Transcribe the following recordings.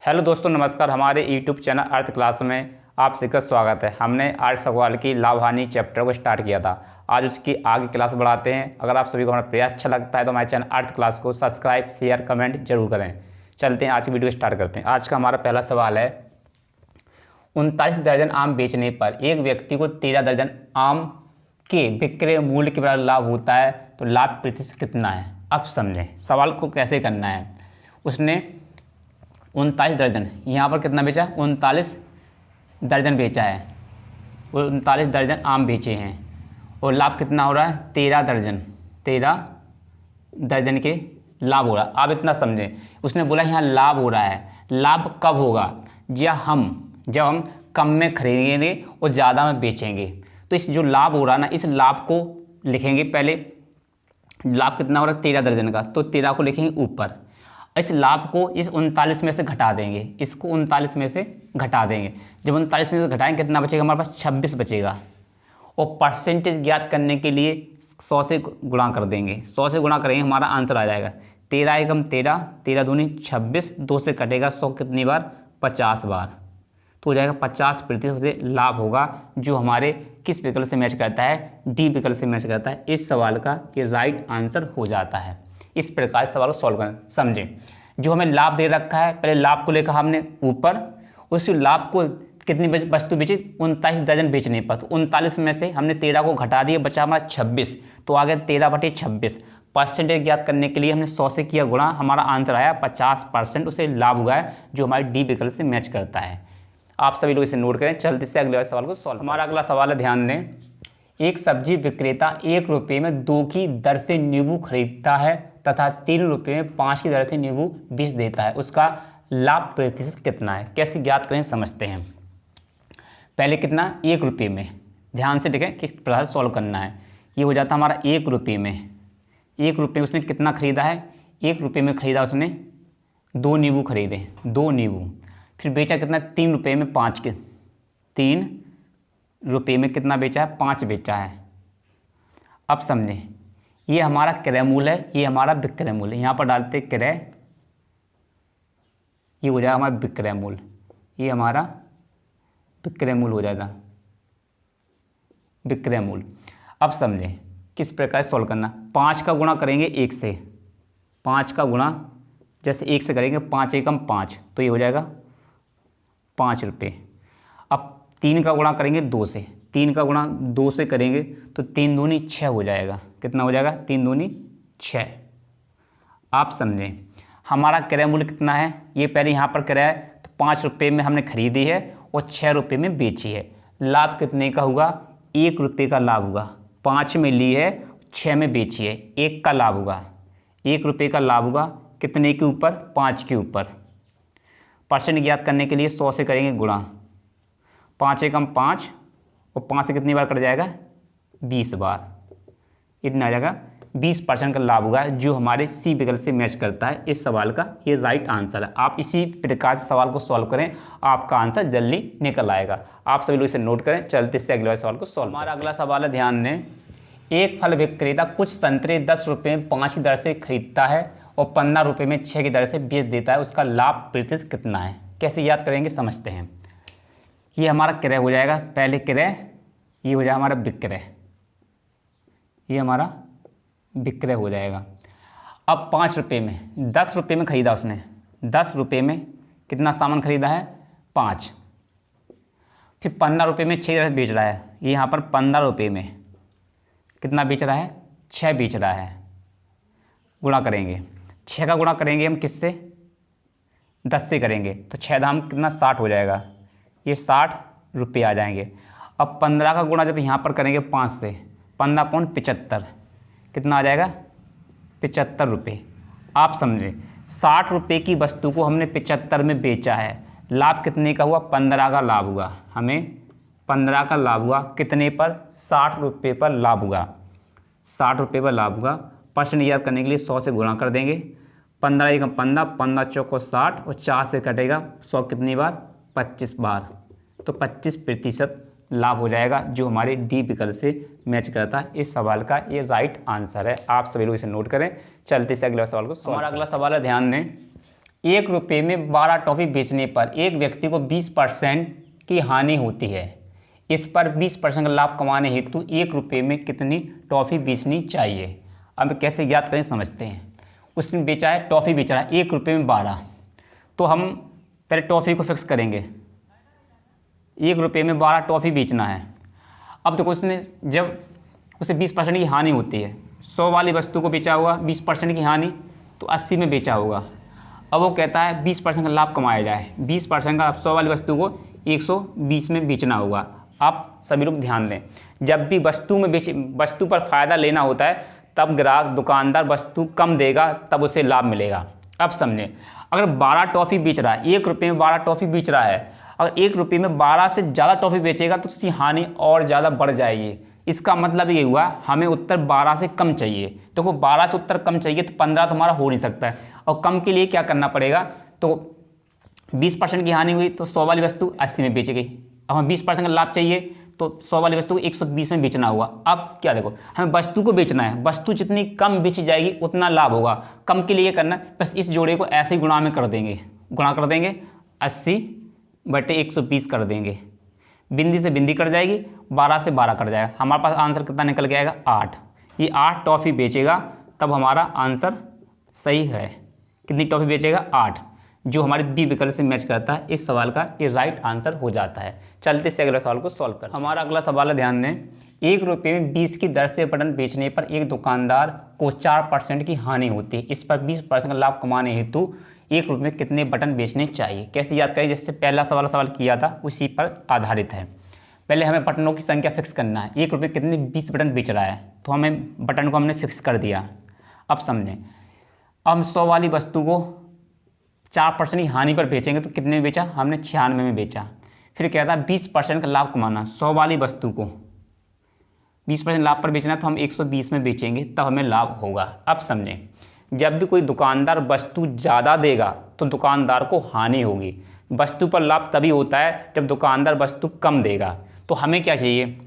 Hello दोस्तों, नमस्कार। हमारे यूट्यूब चैनल अर्थ क्लास में आप सभी का स्वागत है। हमने आज सवाल की लाभ हानि चैप्टर को स्टार्ट किया था। आज उसकी आगे क्लास बढ़ाते हैं। अगर आप सभी को हमारा प्रयास अच्छा लगता है तो हमारे चैनल अर्थ क्लास को सब्सक्राइब, शेयर, कमेंट जरूर करें। चलते हैं, आज की वीडियो स्टार्ट करते हैं। आज का हमारा पहला सवाल है, 39 दर्जन आम बेचने पर एक व्यक्ति को 13 दर्जन आम के विक्रय मूल्य के बराबर लाभ होता है, तो लाभ प्रतिशत कितना है? अब समझें सवाल को कैसे करना है। उसने 39 दर्जन, यहाँ पर कितना बेचा? 39 दर्जन बेचा है। 39 दर्जन आम बेचे हैं और लाभ कितना हो रहा है? 13 दर्जन। 13 दर्जन के लाभ हो रहा है। आप इतना समझें, उसने बोला यहाँ लाभ हो रहा है। लाभ कब होगा? जब हम कम में खरीदेंगे और ज़्यादा में बेचेंगे। तो इस जो लाभ हो रहा है ना, इस लाभ को लिखेंगे पहले। लाभ कितना हो रहा है? 13 दर्जन का, तो 13 को लिखेंगे ऊपर। इस लाभ को इस 39 में से घटा देंगे। इसको 39 में से घटा देंगे। जब 39 में से घटाएंगे कितना बचेगा? हमारे पास 26 बचेगा। और परसेंटेज ज्ञात करने के लिए 100 से गुणा कर देंगे। 100 से गुणा करेंगे, हमारा आंसर आ जाएगा 13 एकम 13, 13 दूनी 26, 2 से कटेगा 100 कितनी बार? 50 बार। तो हो जाएगा 50% से लाभ होगा, जो हमारे किस विकल्प से मैच करता है? डी विकल्प से मैच करता है। इस सवाल का ये राइट आंसर हो जाता है। इस प्रकार सवाल को सॉल्व करें। समझें, जो हमें लाभ दे रखा है, पहले लाभ को लेकर हमने ऊपर, उस लाभ को कितनी वस्तु बेची? 39 दर्जन बेचने पर। तो 39 में से हमने 13 को घटा दिया, बचा हमारा 26। तो आ गया 13/26। परसेंटेज ज्ञात करने के लिए हमने 100 से किया गुणा, हमारा आंसर आया 50%। उसे लाभ हुआ है, जो हमारे डी विकल्प से मैच करता है। आप सभी लोग इसे नोट करें। चलते से अगले सवाल को सॉल्व। हमारा अगला सवाल है, ध्यान दें। एक सब्जी विक्रेता 1 रुपये में 2 की दर से नींबू खरीदता है तथा 3 रुपये में 5 की दर से नींबू बेच देता है। उसका लाभ प्रतिशत कितना है? कैसे ज्ञात करें, समझते हैं। पहले कितना? 1 रुपये में। ध्यान से देखें किस प्रकार सॉल्व करना है। ये हो जाता हमारा 1 रुपये में। 1 रुपये में उसने कितना खरीदा है? 1 रुपये में खरीदा उसने 2 नींबू खरीदे, 2 नींबू। फिर बेचा कितना? 3 रुपये में 5 के। 3 रुपये में कितना बेचा है? 5 बेचा है। अब समझें, ये हमारा क्रय मूल्य है, ये हमारा विक्रय मूल्य। यहाँ पर डालते क्रय, ये हो जाएगा हमारा विक्रय मूल्य। ये हमारा विक्रय मूल्य हो जाएगा, विक्रय मूल्य। अब समझें किस प्रकार सॉल्व करना। 5 का गुणा करेंगे 1 से। 5 का गुणा जैसे 1 से करेंगे, 5 एकम 5, तो ये हो जाएगा 5 रुपये। अब 3 का गुणा करेंगे 2 से। 3 का गुणा 2 से करेंगे तो 3 दूनी 6 हो जाएगा। कितना हो जाएगा? 3 दूनी 6। आप समझें, हमारा क्रय मूल्य कितना है? ये पहले यहाँ पर क्रय है, तो 5 रुपये में हमने खरीदी है और 6 रुपये में बेची है। लाभ कितने का होगा? 1 रुपये का लाभ होगा। 5 में ली है, 6 में बेची है, 1 का लाभ होगा। 1 रुपये का लाभ होगा। कितने के ऊपर? 5 के ऊपर। परसेंट ज्ञात करने के लिए 100 से करेंगे गुणा। 5 एकम 5 और 5 से कितनी बार कट जाएगा? 20 बार। इतना आ जाएगा 20% का लाभ होगा, जो हमारे सी विकल्प से मैच करता है। इस सवाल का ये राइट आंसर है। आप इसी प्रकार से सवाल को सॉल्व करें, आपका आंसर जल्दी निकल आएगा। आप सभी लोग इसे नोट करें। चलते से अगले सवाल को सॉल्व। हमारा अगला सवाल है, ध्यान दें। एक फल विक्रेता कुछ संतरे 10 रुपये में 5 की दर से खरीदता है और 15 रुपये में 6 की दर से बेच देता है। उसका लाभ प्रतिशत कितना है? कैसे याद करेंगे, समझते हैं। ये हमारा क्रय हो जाएगा, पहले क्रय, ये हो जाएगा हमारा विक्रय। ये हमारा विक्रय हो जाएगा। अब 5 रुपये में, 10 रुपये में खरीदा उसने। 10 रुपये में कितना सामान खरीदा है? 5। फिर 15 रुपये में 6 बेच रहा है। ये यहाँ पर 15 रुपये में कितना बेच रहा है? 6 बेच रहा है। गुणा करेंगे, 6 का गुणा करेंगे हम किससे? 10 से करेंगे, तो 6 दाम कितना? 60 हो जाएगा। ये 60 रुपये आ जाएंगे। अब 15 का गुणा जब यहाँ पर करेंगे 5 से, 15 पौन 75, कितना आ जाएगा? 75 रुपये। आप समझें, 60 रुपये की वस्तु को हमने 75 में बेचा है। लाभ कितने का हुआ? 15 का लाभ हुआ। हमें 15 का लाभ हुआ। कितने पर? 60 रुपये पर लाभ हुआ। 60 रुपये पर लाभ हुआ। परसेंट याद करने के लिए 100 से गुणा कर देंगे। 15 एकम 15, 15 चौको 60 और 4 से कटेगा 100 कितनी बार? 25 बार। तो 25% लाभ हो जाएगा, जो हमारे डी विकल्प से मैच करता है। इस सवाल का ये राइट आंसर है। आप सभी लोग इसे नोट करें। चलते से अगले सवाल को। हमारा अगला सवाल है, ध्यान दें। ₹1 में 12 टॉफ़ी बेचने पर एक व्यक्ति को 20% की हानि होती है। इस पर 20% का लाभ कमाने हेतु ₹1 में कितनी टॉफ़ी बेचनी चाहिए। अब कैसे याद करें समझते हैं। उसने बेचा है, टॉफ़ी बेच रहा है ₹1 में 12, तो हम पहले टॉफ़ी को फिक्स करेंगे। ₹1 में 12 टॉफ़ी बेचना है। अब देखो उसने जब उसे 20% की हानि होती है, 100 वाली वस्तु को बेचा होगा 20% की हानि, तो 80 में बेचा होगा। अब वो कहता है 20% का लाभ कमाया जाए। 20% का 100 वाली वस्तु को 120 में बेचना होगा। आप सभी लोग ध्यान दें, जब भी वस्तु पर फ़ायदा लेना होता है तब ग्राहक दुकानदार वस्तु कम देगा, तब उसे लाभ मिलेगा। अब समझें, अगर 12 टॉफ़ी बेच रहा है, ₹1 में 12 टॉफ़ी बेच रहा है, अगर ₹1 में 12 से ज़्यादा टॉफ़ी बेचेगा तो उसकी हानि और ज़्यादा बढ़ जाएगी। इसका मतलब ये हुआ हमें उत्तर 12 से कम चाहिए। तो 12 से उत्तर कम चाहिए तो 15 तो हमारा हो नहीं सकता है, और कम के लिए क्या करना पड़ेगा। तो 20% की हानि हुई तो 100 वाली वस्तु 80 में बेच गई। अब हमें 20% का लाभ चाहिए तो 100 वाली वस्तु को 120 में बेचना होगा। अब क्या देखो, हमें वस्तु को बेचना है, वस्तु जितनी कम बेची जाएगी उतना लाभ होगा। कम के लिए करना है, बस इस जोड़े को ऐसे ही गुणा कर देंगे 80/120 कर देंगे। बिंदी से बिंदी कट जाएगी, 12 से 12 कट जाएगा। हमारे पास आंसर कितना निकल के आएगा, 8। ये 8 टॉफ़ी बेचेगा तब हमारा आंसर सही है। कितनी टॉफ़ी बेचेगा, 8, जो हमारे बी विकल्प से मैच करता है। इस सवाल का ये राइट आंसर हो जाता है। चलते से अगले सवाल को सॉल्व कर। हमारा अगला सवाल है, ध्यान दें। ₹1 में 20 की दर से बटन बेचने पर एक दुकानदार को 4% की हानि होती है। इस पर 20% का लाभ कमाने हेतु ₹1 में कितने बटन बेचने चाहिए। कैसे याद करें, जिससे पहला सवाल किया था उसी पर आधारित है। पहले हमें बटनों की संख्या फिक्स करना है। ₹1 कितने 20 बटन बेच रहा है, तो हमें बटन को हमने फिक्स कर दिया। अब समझें, अब हम 100 वाली वस्तु को 4% की हानि पर बेचेंगे तो कितने में बेचा, हमने 96 में बेचा। फिर कहता है 20% का लाभ कमाना, 100 वाली वस्तु को 20% लाभ पर बेचना है तो हम 120 में बेचेंगे, तब हमें लाभ होगा। अब समझें, जब भी कोई दुकानदार वस्तु ज़्यादा देगा तो दुकानदार को हानि होगी। वस्तु पर लाभ तभी होता है जब दुकानदार वस्तु कम देगा। तो हमें क्या चाहिए,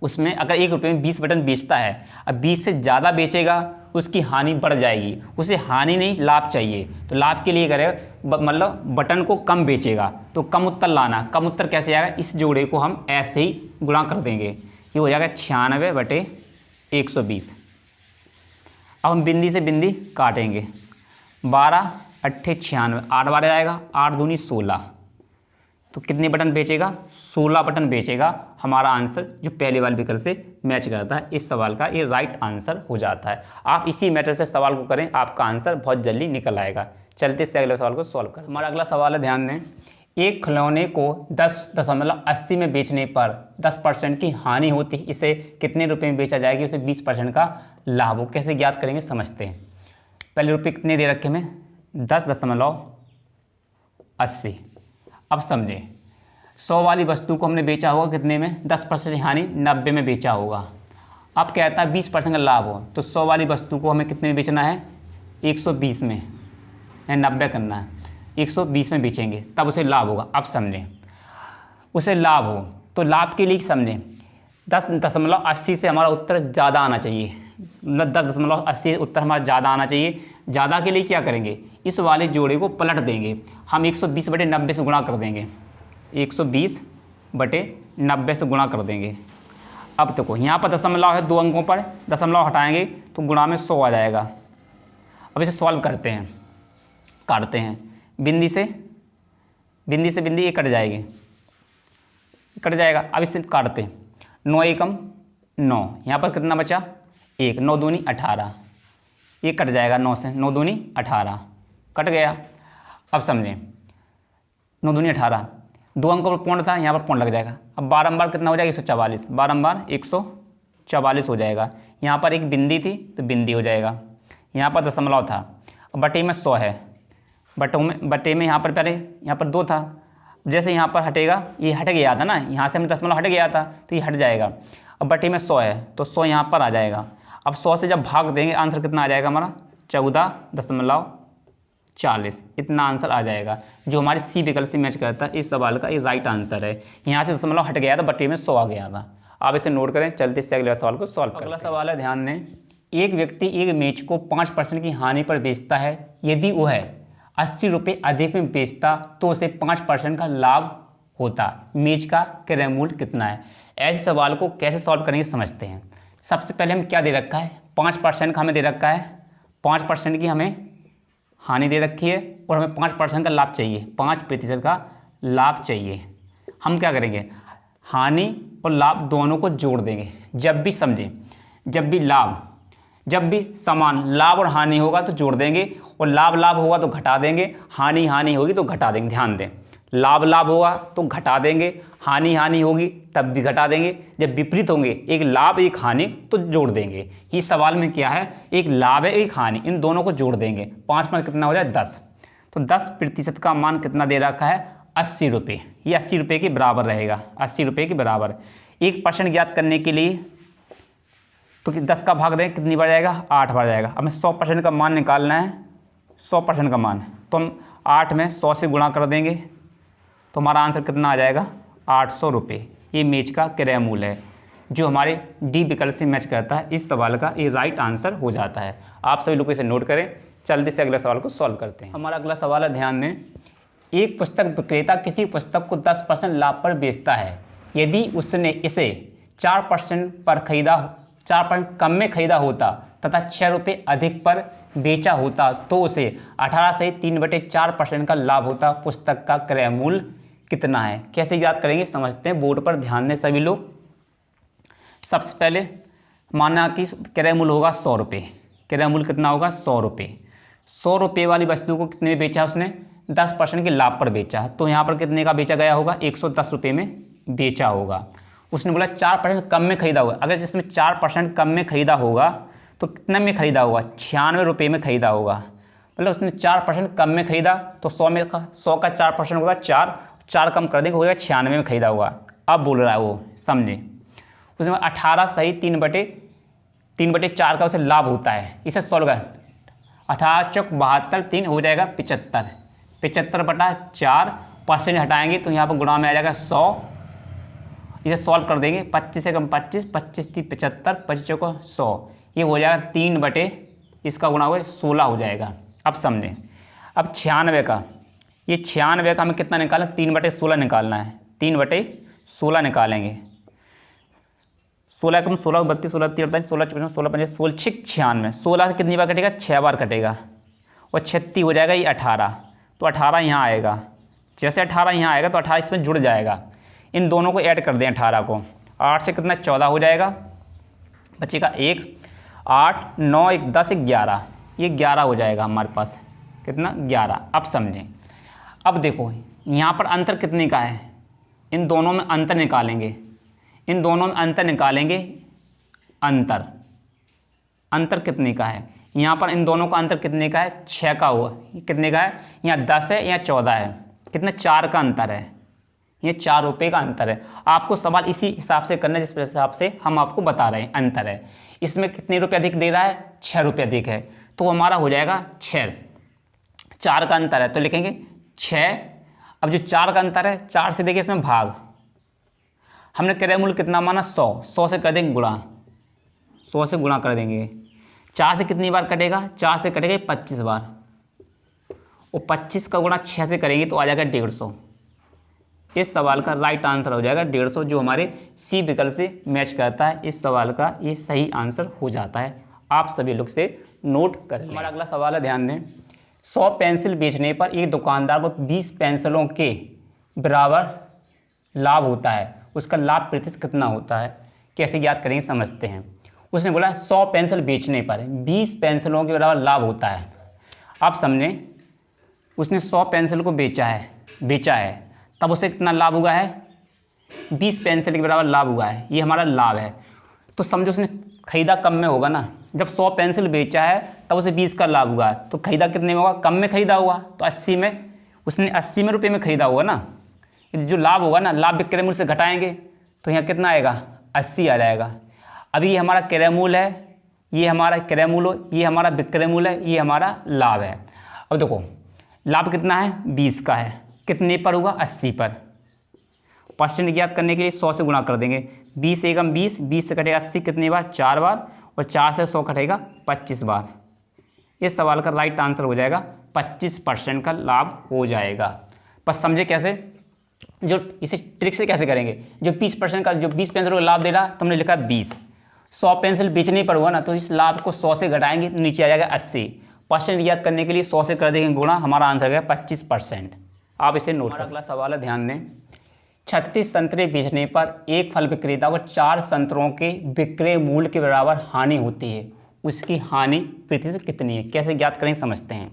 उसमें अगर ₹1 में 20 बटन बेचता है, अब 20 से ज़्यादा बेचेगा उसकी हानि बढ़ जाएगी। उसे हानि नहीं, लाभ चाहिए। तो लाभ के लिए करेगा, मतलब बटन को कम बेचेगा, तो कम उत्तर लाना। कम उत्तर कैसे आएगा, इस जोड़े को हम ऐसे ही गुणा कर देंगे, ये हो जाएगा 96/120। अब हम बिंदी से बिंदी काटेंगे, 12 8 96, 8 बार आएगा, 8 दूनी 16, तो कितने बटन बेचेगा, 16 बटन बेचेगा। हमारा आंसर जो पहले वाले विकल्प से मैच करता है, इस सवाल का ये राइट आंसर हो जाता है। आप इसी मेथड से सवाल को करें, आपका आंसर बहुत जल्दी निकल आएगा। चलते से अगले सवाल को सॉल्व करें। हमारा अगला सवाल है, ध्यान दें। एक खिलौने को 10.80 में बेचने पर 10% की हानि होती है। इसे कितने रुपए में बेचा जाएगा, उसे 20% का लाभ हो। कैसे ज्ञात करेंगे समझते हैं। पहले रुपये कितने दे रखे हमें, 10.80। अब समझें, 100 वाली वस्तु को हमने बेचा होगा कितने में, 10% हानि 90 में बेचा होगा। अब कहता है 20% का लाभ हो, तो 100 वाली वस्तु को हमें कितने में बेचना है, 120 में, 90 करना है, 120 में बेचेंगे तब उसे लाभ होगा। अब समझें, उसे लाभ हो तो लाभ के लिए समझें, 10.80 से हमारा उत्तर ज़्यादा आना चाहिए, मतलब 10.80 उत्तर हमारा ज़्यादा आना चाहिए। ज़्यादा के लिए क्या करेंगे, इस वाले जोड़े को पलट देंगे, हम 120/90 से गुणा कर देंगे, 120/90 से गुणा कर देंगे। अब देखो यहाँ पर दशमलव है, 2 अंकों पर दशमलव हटाएंगे तो गुणा में 100 आ जाएगा। अब इसे सॉल्व करते हैं, काटते हैं, बिंदी से बिंदी ये कट जाएगी, कट जाएगा। अब इसे काटते हैं, 9 एकम 9, यहाँ पर कितना बचा, 1, 9 दूनी 18, ये कट जाएगा 9 से, 9 दूनी 18 कट गया। अब समझें, 9 दूनी 18, 2 अंकों पर पौंड था, यहाँ पर पौंड लग जाएगा। अब 12 बार कितना हो जाएगा, 144, 12 बार 144 हो जाएगा। यहाँ पर एक बिंदी थी तो बिंदी हो जाएगा, यहाँ पर दशमलव था, अब बटे में 100 है, बटे में यहाँ पर पहले यहाँ पर 2 था, जैसे यहाँ पर हटेगा, ये हट गया था ना, यहाँ से हमें दशमलव हट गया था तो ये हट जाएगा। अब बटे में 100 है तो 100 यहाँ पर आ जाएगा। अब 100 से जब भाग देंगे आंसर कितना आ जाएगा हमारा, 14.40, इतना आंसर आ जाएगा, जो हमारे सी विकल्प से मैच करता है। इस सवाल का ये राइट आंसर है। यहाँ से दशमलव हट गया था, बटे में 100 आ गया था। आप इसे नोट करें, चलते से अगले सवाल को सॉल्व करें। अगला सवाल है, ध्यान दें। एक व्यक्ति एक मेज को 5% की हानि पर बेचता है, यदि वह 80 रुपये अधिक में बेचता तो उसे 5% का लाभ होता। मेज का क्रय मूल्य कितना है? ऐसे सवाल को कैसे सॉल्व करेंगे समझते हैं। सबसे पहले हम क्या दे रखा है, 5% का हमें दे रखा है, 5% की हमें हानि दे रखी है और हमें 5% का लाभ चाहिए, 5% का लाभ चाहिए। हम क्या करेंगे, हानि और लाभ दोनों को जोड़ देंगे। जब भी समझें, जब भी समान लाभ और हानि होगा तो जोड़ देंगे और लाभ लाभ होगा तो घटा देंगे, हानि हानि होगी तो घटा देंगे। ध्यान दें, लाभ लाभ होगा तो घटा देंगे, हानि हानि होगी तब भी घटा देंगे। जब विपरीत होंगे, एक लाभ एक हानि, तो जोड़ देंगे। इस सवाल में क्या है, एक लाभ है एक हानि, इन दोनों को जोड़ देंगे। 5 में कितना हो जाए 10, तो 10% का मान कितना दे रखा है 80 रुपये। ये 80 रुपये के बराबर रहेगा, 80 रुपये के बराबर। 1% ज्ञात करने के लिए तो 10 का भाग दें कितनी बार जाएगा, 8 बार जाएगा। हमें 100% का मान निकालना है, 100% का मान, तो हम 8 में 100 से गुणा कर देंगे तो हमारा आंसर कितना आ जाएगा 800 रुपये। ये मेज का क्रय मूल्य है जो हमारे डी विकल्प से मैच करता है। इस सवाल का ये राइट आंसर हो जाता है। आप सभी लोग इसे नोट करें। जल्दी से अगले सवाल को सॉल्व करते हैं। हमारा अगला सवाल है, ध्यान दें, एक पुस्तक विक्रेता किसी पुस्तक को 10% लाभ पर बेचता है। यदि उसने इसे 4% पर खरीदा, 4% कम में खरीदा होता तथा 6 रुपये अधिक पर बेचा होता तो उसे 18 से 3/4% का लाभ होता। पुस्तक का क्रय मूल्य कितना है? कैसे याद करेंगे समझते हैं। बोर्ड पर ध्यान दें सभी लोग। सबसे पहले माना कि क्रय मूल्य होगा 100 रुपये। क्रय मूल्य कितना होगा 100 रुपये। 100 रुपये वाली वस्तु को कितने में बेचा उसने, 10% के लाभ पर बेचा, तो यहाँ पर कितने का बेचा गया होगा, 110 रुपये में बेचा होगा। उसने बोला 4% कम में खरीदा होगा। अगर जिसमें 4% कम में खरीदा होगा तो कितने में खरीदा होगा, 96 रुपये में खरीदा होगा। मतलब उसने 4% कम में खरीदा तो 100 का 4% होगा 4 कम कर देंगे, होगा 96 में खरीदा होगा। अब बोल रहा है वो, समझे, उसमें 18 सही 3/4 का उसे लाभ होता है। इसे सॉल्व कर, 18 चौक 72, 3 हो जाएगा 75, 75/4% हटाएंगे तो यहाँ पर गुणा में आ जाएगा 100। इसे सॉल्व कर देंगे, 25 से कम 25, 25 3 75, 25 चौक 100, ये हो जाएगा 3 इसका गुणा हुआ 16 हो जाएगा। अब समझें, अब 96 का, ये 96 का हमें कितना निकालना, 3/16 निकालना है। 3/16 निकालेंगे, 16 कम 16 32 16 38 16 54 16 55 16 96, 16 से कितनी बार कटेगा, 6 बार कटेगा और 36 हो जाएगा ये 18, तो 18 यहाँ आएगा। जैसे 18 यहाँ आएगा तो 18 इसमें जुड़ जाएगा। इन दोनों को ऐड कर दें, 18 को, 8 से कितना 14 हो जाएगा, बचेगा 1, 8 9 1 10 11, ये 11 हो जाएगा हमारे पास, कितना 11। अब समझें, अब देखो यहाँ पर अंतर कितने का है, इन दोनों में अंतर निकालेंगे, इन दोनों में अंतर निकालेंगे। अंतर कितने का है, यहाँ पर इन दोनों का अंतर कितने का है, 6 का हुआ। कितने का है, यहाँ 10 है, यहाँ 14 है, कितना 4 का अंतर है, ये 4 रुपये का अंतर है। आपको सवाल इसी हिसाब से करना है जिस हिसाब से हम आपको बता रहे हैं अंतर है। इसमें कितने रुपये अधिक दे रहा है, 6 रुपये अधिक है, तो हमारा हो जाएगा 6। 4 का अंतर है तो लिखेंगे 6। अब जो 4 का अंतर है, 4 से देखिए इसमें भाग, हमने क्रय मूल्य कितना माना 100 से कर देंगे गुणा, 100 से गुणा कर देंगे। 4 से कितनी बार कटेगा, 4 से कटेगा 25 बार, और 25 का गुणा 6 से करेंगे तो आ जाएगा 150। इस सवाल का राइट आंसर हो जाएगा 150, जो हमारे सी विकल्प से मैच करता है। इस सवाल का ये सही आंसर हो जाता है। आप सभी लोग से नोट कर लें। हमारा अगला सवाल है, ध्यान दें, 100 पेंसिल बेचने पर एक दुकानदार को 20 पेंसिलों के बराबर लाभ होता है। उसका लाभ प्रतिशत कितना होता है? कैसे याद करेंगे समझते हैं। उसने बोला 100 पेंसिल बेचने पर 20 पेंसिलों के बराबर लाभ होता है। आप समझें, उसने 100 पेंसिल को बेचा है, तब उसे कितना लाभ हुआ है, 20 पेंसिल के बराबर लाभ हुआ है। ये हमारा लाभ है। तो समझो उसने खरीदा कम में होगा ना, जब 100 पेंसिल बेचा है तब उसे 20 का लाभ हुआ है, तो खरीदा कितने में होगा, कम में खरीदा हुआ, तो 80 में, उसने 80 रुपये में खरीदा होगा ना। जो लाभ होगा ना, लाभ विक्रय मूल्य से घटाएंगे तो यहाँ कितना आएगा, 80 आ जाएगा। अभी ये हमारा क्रय मूल्य है, ये हमारा क्रय मूल्य, ये हमारा विक्रय मूल्य है, ये हमारा लाभ है। अब देखो लाभ कितना है, 20 का है, कितने पर होगा, 80 पर। परसेंट ज्ञात करने के लिए 100 से गुणा कर देंगे, 20 एकम 20, 20 से कटेगा 80 कितनी बार, 4 बार, और 4 से 100 कटेगा 25 बार। इस सवाल का राइट आंसर हो जाएगा 25% का लाभ हो जाएगा। बस समझे कैसे, जो इसे ट्रिक से कैसे करेंगे। जो 20% का, जो 20 पेंसिल का लाभ दे रहा तो हमने लिखा 20, 100 पेंसिल बेचने पर हुआ ना, तो इस लाभ को 100 से घटाएंगे तो नीचे आ जाएगा 80%। याद करने के लिए 100 से कर देंगे गुणा, हमारा आंसर है 25%। आप इसे नोट करें। अगला सवाल है, ध्यान दें। 36 संतरे बेचने पर एक फल विक्रेता को 4 संतरों के विक्रय मूल्य के बराबर हानि होती है, उसकी हानि प्रतिशत कितनी है। कैसे ज्ञात करें समझते हैं।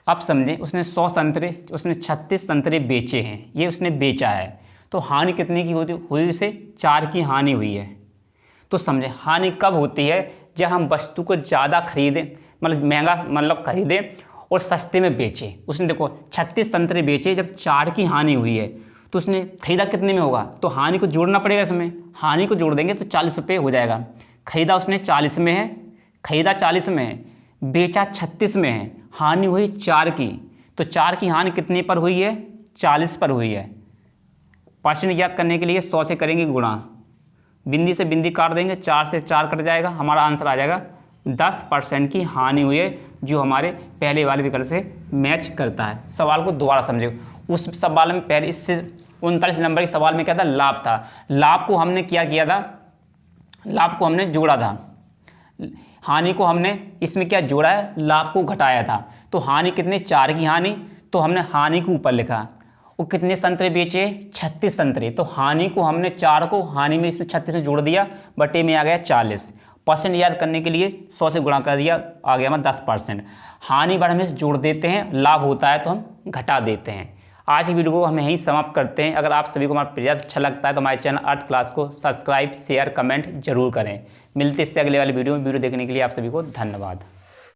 अब समझें, उसने 100 संतरे, उसने 36 संतरे बेचे हैं, ये उसने बेचा है, तो हानि कितने की होती हुई, उसे 4 की हानि हुई है। तो समझें हानि कब होती है, जब हम वस्तु को ज़्यादा खरीदें, मतलब महंगा मतलब खरीदें और सस्ते में बेचें। उसने देखो 36 संतरे बेचे, जब 4 की हानि हुई है तो उसने खरीदा कितने में होगा, तो हानि को जोड़ना पड़ेगा इसमें। हानि को जोड़ देंगे तो 40 रुपये हो जाएगा। खरीदा उसने 40 में है, खरीदा 40 में है, बेचा 36 में है, हानि हुई 4 की, तो 4 की हानि कितने पर हुई है, 40 पर हुई है। परसेंट याद करने के लिए 100 से करेंगे गुणा, बिंदी से बिंदी काट देंगे, 4 से 4 कट जाएगा, हमारा आंसर आ जाएगा 10% की हानि हुई है, जो हमारे पहले वाले विकल्प से मैच करता है। सवाल को दोबारा समझो। उस सवाल में पहले, इससे 39 नंबर के सवाल में क्या था, लाभ था। लाभ को हमने क्या किया था, लाभ को हमने जोड़ा था, हानि को हमने इसमें क्या जोड़ा है, लाभ को घटाया था। तो हानि कितने, 4 की हानि, तो हमने हानि को ऊपर लिखा। वो कितने संतरे बेचे, 36 संतरे, तो हानि को हमने 4 को हानि में इसमें 36 में जोड़ दिया, बटे में आ गया 40। परसेंट याद करने के लिए 100 से गुणा कर दिया, आ गया हमारा 10%। हानि बार हमें जोड़ देते हैं, लाभ होता है तो हम घटा देते हैं। आज की वीडियो को हम यहीं समाप्त करते हैं। अगर आप सभी को हमारा प्रयास अच्छा लगता है तो हमारे चैनल अर्थ क्लास को सब्सक्राइब, शेयर, कमेंट जरूर करें। मिलते इससे अगले वाली वीडियो में। वीडियो देखने के लिए आप सभी को धन्यवाद।